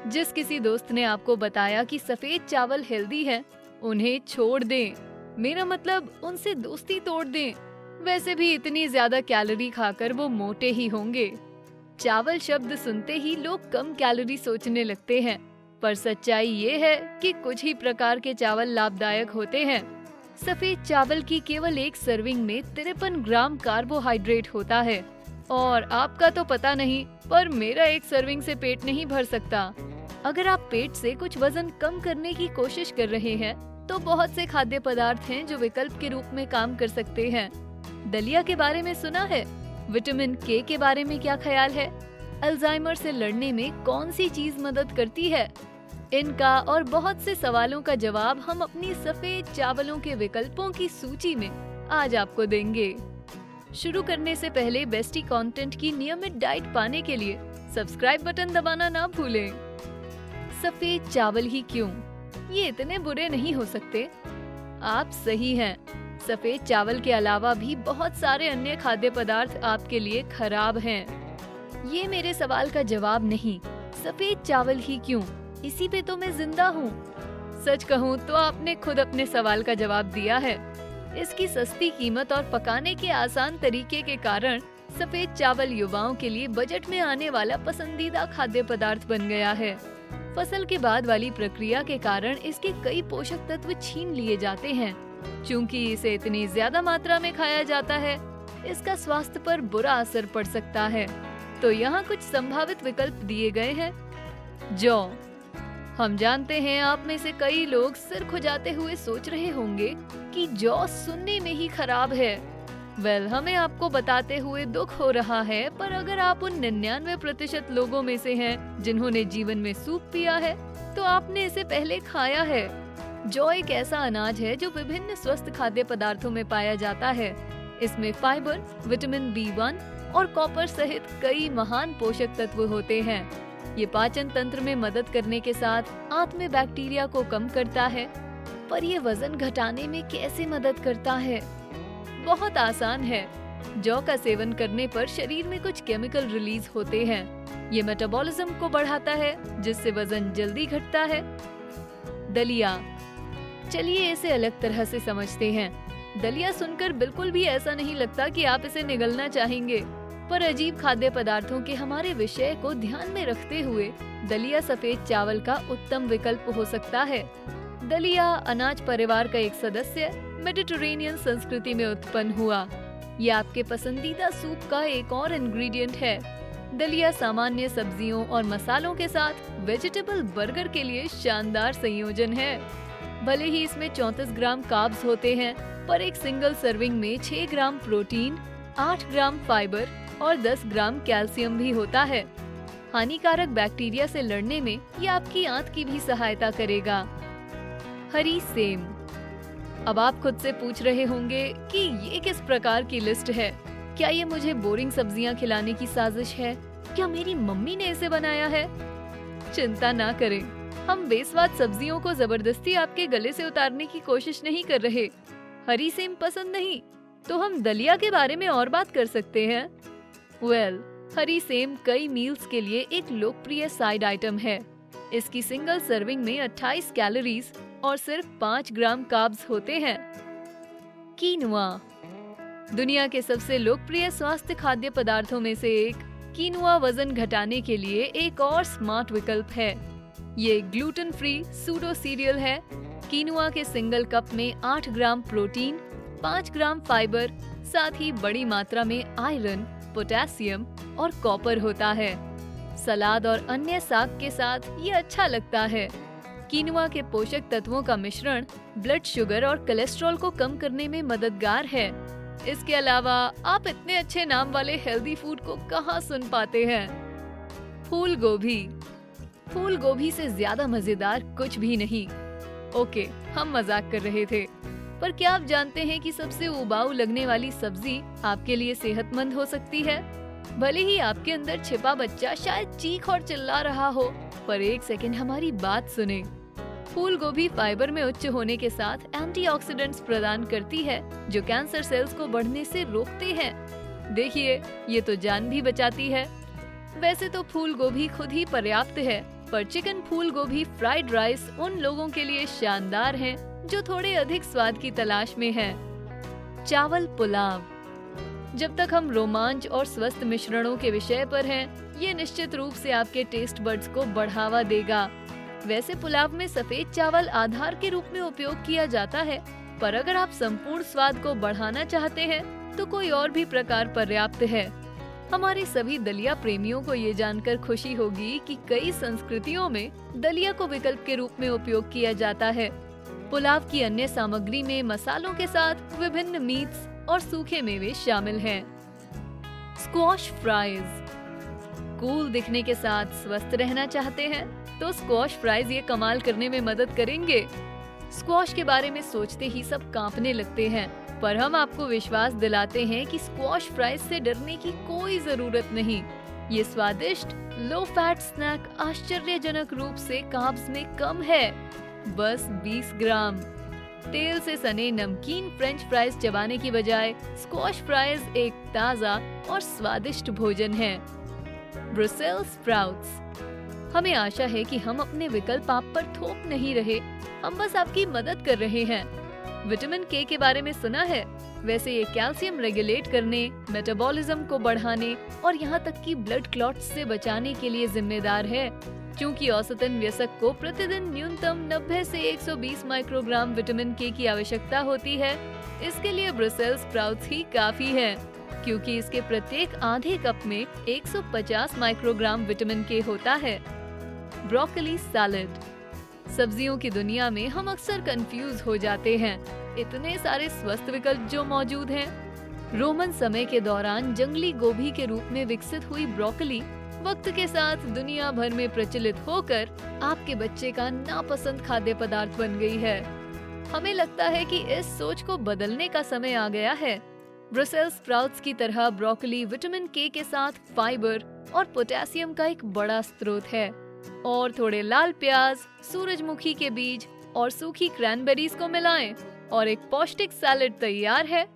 जिस किसी दोस्त ने आपको बताया कि सफेद चावल हेल्दी है, उन्हें छोड़ दें। मेरा मतलब उनसे दोस्ती तोड़ दें। वैसे भी इतनी ज्यादा कैलोरी खाकर वो मोटे ही होंगे। चावल शब्द सुनते ही लोग कम कैलोरी सोचने लगते हैं, पर सच्चाई ये है कि कुछ ही प्रकार के चावल लाभदायक होते हैं। सफेद चावल की केवल एक सर्विंग में 53 ग्राम कार्बोहाइड्रेट होता है और आपका तो पता नहीं, पर मेरा एक सर्विंग से पेट नहीं भर सकता। अगर आप पेट से कुछ वजन कम करने की कोशिश कर रहे हैं, तो बहुत से खाद्य पदार्थ हैं जो विकल्प के रूप में काम कर सकते हैं। दलिया के बारे में सुना है? विटामिन के बारे में क्या ख्याल है? अल्जाइमर से लड़ने में कौन सी चीज मदद करती है? इनका और बहुत से सवालों का जवाब हम अपनी सफेद चावलों के विकल्पों की सूची में आज आपको देंगे। शुरू करने से पहले बेस्टी कंटेंट की नियमित डाइट पाने के लिए सब्सक्राइब बटन दबाना ना भूलें। सफेद चावल ही क्यों? ये इतने बुरे नहीं हो सकते। आप सही हैं। सफेद चावल के अलावा भी बहुत सारे अन्य खाद्य पदार्थ आपके लिए खराब हैं। ये मेरे सवाल का जवाब नहीं। सफेद चावल ही क्यों? इसी पे तो मैं जिंदा हूँ। सच कहूँ तो आपने खुद अपने सवाल का जवाब दिया है। इसकी सस्ती कीमत और पकाने के आसान तरीके के कारण सफेद चावल युवाओं के लिए बजट में आने वाला पसंदीदा खाद्य पदार्थ बन गया है। फसल के बाद वाली प्रक्रिया के कारण इसके कई पोषक तत्व छीन लिए जाते हैं। चूंकि इसे इतनी ज्यादा मात्रा में खाया जाता है, इसका स्वास्थ्य पर बुरा असर पड़ सकता है। तो यहाँ कुछ संभावित विकल्प दिए गए हैं। जौ। हम जानते हैं आप में से कई लोग सिर खुजाते हुए सोच रहे होंगे कि जौ सुनने में ही खराब है। हमें आपको बताते हुए दुख हो रहा है, पर अगर आप उन 99% लोगों में से हैं जिन्होंने जीवन में सूप पिया है, तो आपने इसे पहले खाया है। जौ एक ऐसा अनाज है जो विभिन्न स्वस्थ खाद्य पदार्थों में पाया जाता है। इसमें फाइबर, विटामिन B1 और कॉपर सहित कई महान पोषक तत्व होते हैं। ये पाचन तंत्र में मदद करने के साथ आंत में बैक्टीरिया को कम करता है। पर ये वजन घटाने में कैसे मदद करता है? बहुत आसान है। जौ का सेवन करने पर शरीर में कुछ केमिकल रिलीज होते हैं। ये मेटाबॉलिज्म को बढ़ाता है, जिससे वजन जल्दी घटता है। दलिया। चलिए इसे अलग तरह से समझते हैं। दलिया सुनकर बिल्कुल भी ऐसा नहीं लगता कि आप इसे निगलना चाहेंगे, पर अजीब खाद्य पदार्थों के हमारे विषय को ध्यान में रखते हुए दलिया सफेद चावल का उत्तम विकल्प हो सकता है। दलिया अनाज परिवार का एक सदस्य मेडिटेरेनियन संस्कृति में उत्पन्न हुआ। ये आपके पसंदीदा सूप का एक और इंग्रेडिएंट है। दलिया सामान्य सब्जियों और मसालों के साथ वेजिटेबल बर्गर के लिए शानदार संयोजन है। भले ही इसमें 34 ग्राम कार्ब्स होते हैं, पर एक सिंगल सर्विंग में 6 ग्राम प्रोटीन, 8 ग्राम फाइबर और 10 ग्राम कैल्शियम भी होता है। हानिकारक बैक्टीरिया से लड़ने में ये आपकी आंत की भी सहायता करेगा। हरी सेम। अब आप खुद से पूछ रहे होंगे कि ये किस प्रकार की लिस्ट है? क्या ये मुझे बोरिंग सब्जियां खिलाने की साजिश है? क्या मेरी मम्मी ने इसे बनाया है? चिंता ना करें, हम बेस्वाद सब्जियों को जबरदस्ती आपके गले से उतारने की कोशिश नहीं कर रहे। हरी सेम पसंद नहीं तो हम दलिया के बारे में और बात कर सकते हैं। हरी सेम कई मील्स के लिए एक लोकप्रिय साइड आइटम है। इसकी सिंगल सर्विंग में 28 कैलोरीज और सिर्फ 5 ग्राम कार्ब्स होते हैं। कीनुआ। दुनिया के सबसे लोकप्रिय स्वास्थ्य खाद्य पदार्थों में से एक, कीनुआ वजन घटाने के लिए एक और स्मार्ट विकल्प है। ये ग्लूटेन फ्री सूडो सीरियल है। कीनुआ के सिंगल कप में 8 ग्राम प्रोटीन, 5 ग्राम फाइबर, साथ ही बड़ी मात्रा में आयरन, पोटेशियम और कॉपर होता है। सलाद और अन्य साग के साथ ये अच्छा लगता है। कीनुआ के पोषक तत्वों का मिश्रण ब्लड शुगर और कोलेस्ट्रॉल को कम करने में मददगार है। इसके अलावा आप इतने अच्छे नाम वाले हेल्दी फूड को कहाँ सुन पाते हैं? फूल गोभी। फूल गोभी से ज्यादा मजेदार कुछ भी नहीं। ओके, हम मजाक कर रहे थे, पर क्या आप जानते हैं कि सबसे उबाऊ लगने वाली सब्जी आपके लिए सेहतमंद हो सकती है? भले ही आपके अंदर छिपा बच्चा शायद चीख और चिल्ला रहा हो, पर एक सेकंड हमारी बात सुने। फूल गोभी फाइबर में उच्च होने के साथ एंटीऑक्सीडेंट्स प्रदान करती है, जो कैंसर सेल्स को बढ़ने से रोकते हैं। देखिए, ये तो जान भी बचाती है। वैसे तो फूल गोभी खुद ही पर्याप्त है, पर चिकन फूल गोभी फ्राइड राइस उन लोगों के लिए शानदार है जो थोड़े अधिक स्वाद की तलाश में हैं। चावल पुलाव। जब तक हम रोमांच और स्वस्थ मिश्रणों के विषय पर हैं, ये निश्चित रूप से आपके टेस्ट बड्स को बढ़ावा देगा। वैसे पुलाव में सफेद चावल आधार के रूप में उपयोग किया जाता है, पर अगर आप संपूर्ण स्वाद को बढ़ाना चाहते हैं तो कोई और भी प्रकार पर्याप्त है। हमारे सभी दलिया प्रेमियों को ये जानकर खुशी होगी कि कई संस्कृतियों में दलिया को विकल्प के रूप में उपयोग किया जाता है। पुलाव की अन्य सामग्री में मसालों के साथ विभिन्न मीट्स और सूखे मेवे शामिल हैं। Squash fries. कूल दिखने के साथ स्वस्थ रहना चाहते हैं तो स्क्वॉश फ्राइज ये कमाल करने में मदद करेंगे। स्क्वॉश के बारे में सोचते ही सब कांपने लगते हैं, पर हम आपको विश्वास दिलाते हैं कि स्क्वॉश फ्राइज से डरने की कोई जरूरत नहीं। ये स्वादिष्ट लो फैट स्नैक आश्चर्यजनक रूप से कार्ब्स में कम है, बस 20 ग्राम। तेल से सने नमकीन फ्रेंच फ्राइज चबाने की बजाय स्क्वॉश फ्राइज एक ताजा और स्वादिष्ट भोजन है। Brussels sprouts. हमें आशा है कि हम अपने विकल्प आप पर थोप नहीं रहे, हम बस आपकी मदद कर रहे हैं। विटामिन के बारे में सुना है? वैसे ये कैल्शियम रेगुलेट करने, मेटाबॉलिज्म को बढ़ाने और यहाँ तक कि ब्लड क्लॉट्स से बचाने के लिए जिम्मेदार है। क्योंकि औसतन वयस्क को प्रतिदिन न्यूनतम 90 से 120 माइक्रोग्राम विटामिन के की आवश्यकता होती है, इसके लिए ब्रुसेल्स स्प्राउट्स ही काफी है, क्योंकि इसके प्रत्येक आधे कप में 150 माइक्रोग्राम विटामिन के होता है। Broccoli salad. सब्जियों की दुनिया में हम अक्सर कंफ्यूज हो जाते हैं, इतने सारे स्वस्थ विकल्प जो मौजूद हैं। रोमन समय के दौरान जंगली गोभी के रूप में विकसित हुई ब्रोकली वक्त के साथ दुनिया भर में प्रचलित होकर आपके बच्चे का नापसंद खाद्य पदार्थ बन गई है। हमें लगता है कि इस सोच को बदलने का समय आ गया है। ब्रुसेल्स स्प्राउट्स की तरह ब्रोकली विटामिन के साथ फाइबर और पोटेशियम का एक बड़ा स्रोत है, और थोड़े लाल प्याज, सूरजमुखी के बीज और सूखी क्रैनबेरीज को मिलाएं और एक पौष्टिक सैलेड तैयार है।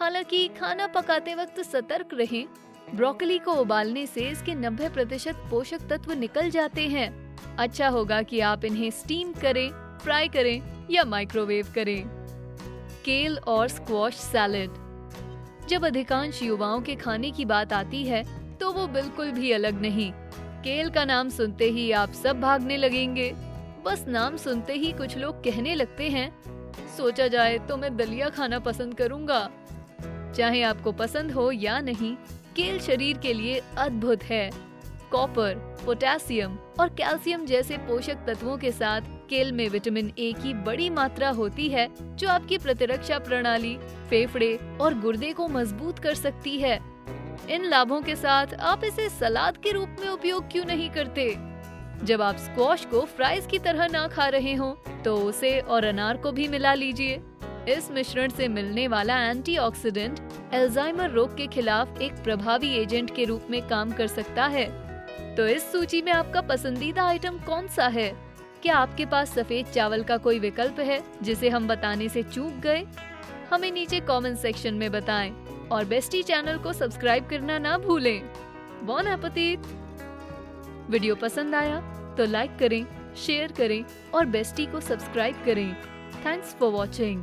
हालांकि खाना पकाते वक्त सतर्क रहें, ब्रोकली को उबालने से इसके 90% पोषक तत्व निकल जाते हैं। अच्छा होगा कि आप इन्हें स्टीम करें, फ्राई करें या माइक्रोवेव करें। केल और स्क्वॉश सैलेड। जब अधिकांश युवाओं के खाने की बात आती है तो वो बिल्कुल भी अलग नहीं। केल का नाम सुनते ही आप सब भागने लगेंगे। बस नाम सुनते ही कुछ लोग कहने लगते हैं, सोचा जाए तो मैं दलिया खाना पसंद करूंगा। चाहे आपको पसंद हो या नहीं, केल शरीर के लिए अद्भुत है। कॉपर, पोटेशियम और कैल्शियम जैसे पोषक तत्वों के साथ केल में विटामिन ए की बड़ी मात्रा होती है, जो आपकी प्रतिरक्षा प्रणाली, फेफड़े और गुर्दे को मजबूत कर सकती है। इन लाभों के साथ आप इसे सलाद के रूप में उपयोग क्यों नहीं करते? जब आप स्क्वॉश को फ्राइज की तरह ना खा रहे हो तो उसे और अनार को भी मिला लीजिए। इस मिश्रण से मिलने वाला एंटीऑक्सीडेंट अल्जाइमर रोग के खिलाफ एक प्रभावी एजेंट के रूप में काम कर सकता है। तो इस सूची में आपका पसंदीदा आइटम कौन सा है? क्या आपके पास सफेद चावल का कोई विकल्प है जिसे हम बताने से चूक गए? हमें नीचे कमेंट सेक्शन में बताएं और बेस्टी चैनल को सब्सक्राइब करना ना भूलें। बॉन एपेटिट! वीडियो पसंद आया तो लाइक करें, शेयर करें और बेस्टी को सब्सक्राइब करें। Thanks for watching.